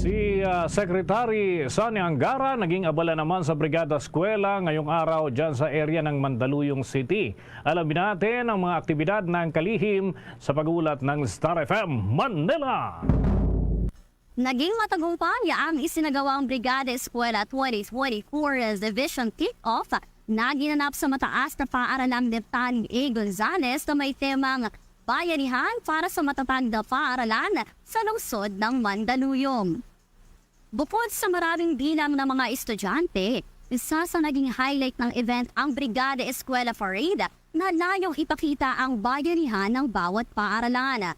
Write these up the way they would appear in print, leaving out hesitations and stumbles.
Si Secretary Sonny Angara naging abala naman sa Brigada Eskwela ngayong araw dyan sa area ng Mandaluyong City. Alamin natin ang mga aktibidad ng kalihim sa pag-ulat ng Star FM Manila. Naging matagumpay ang isinagawang Brigada Eskwela 2024 Division Kick-Off na ginanap sa mataas na paaralang Deptan A. Gonzales na may temang bayanihan para sa matatag na paaralan sa lungsod ng Mandaluyong. Bukod sa maraming bilang ng mga estudyante, isa sa naging highlight ng event ang Brigada Eskwela Parade na layong ipakita ang bayanihan ng bawat paaralan.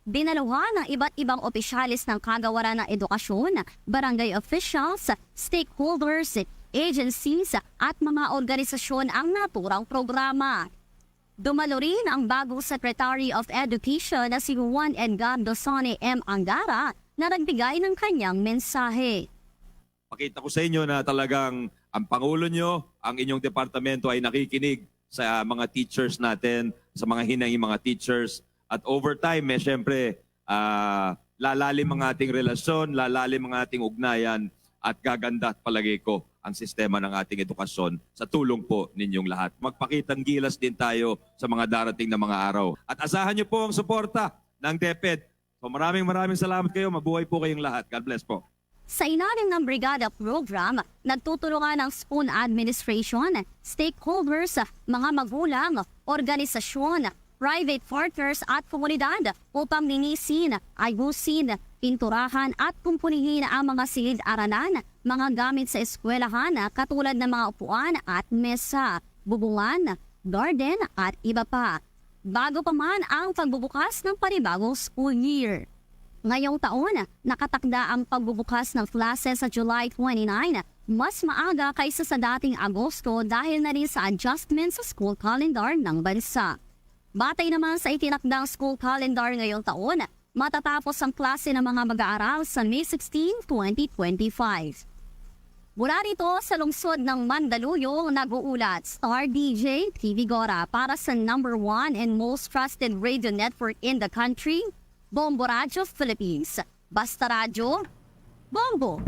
Dinaluhan ng iba't ibang opisyalis ng kagawaran ng edukasyon, barangay officials, stakeholders, agencies at mga organisasyon ang naturang programa. Dumalo rin ang bagong Secretary of Education na si Juan Edgardo Sonny M. Angara na nagbigay ng kanyang mensahe. Pakita ko sa inyo na talagang ang Pangulo nyo, ang inyong departamento ay nakikinig sa mga teachers natin, sa mga hinahing mga teachers. At over time, syempre, lalalim ang ating relasyon, lalalim ang ating ugnayan at gaganda at palagay ko ang sistema ng ating edukasyon sa tulong po ninyong lahat. Magpakitang gilas din tayo sa mga darating na mga araw. At asahan niyo po ang suporta ng DepEd. So maraming salamat kayo. Mabuhay po kayong lahat. God bless po. Sa ilalim ng Brigada Program, nagtutulungan ng School Administration, stakeholders, mga magulang, organisasyon, private partners at komunidad upang linisin, ayusin, pinturahan at kumpunihin ang mga silid-aralan, mga gamit sa eskwelahan katulad ng mga upuan at mesa, bubungan, garden at iba pa. Bago pa man ang pagbubukas ng panibagong school year. Ngayong taon, nakatakda ang pagbubukas ng klase sa July 29, mas maaga kaysa sa dating Agosto dahil na rin sa adjustment sa school calendar ng bansa. Batay naman sa itinakdang school calendar ngayong taon, matatapos ang klase ng mga mag-aaral sa May 16, 2025. Mula rito sa lungsod ng Mandaluyong, nag-uulat Star DJ TV Gora para sa #1 and most trusted radio network in the country, Bombo Radio Philippines. Basta Radio, Bombo!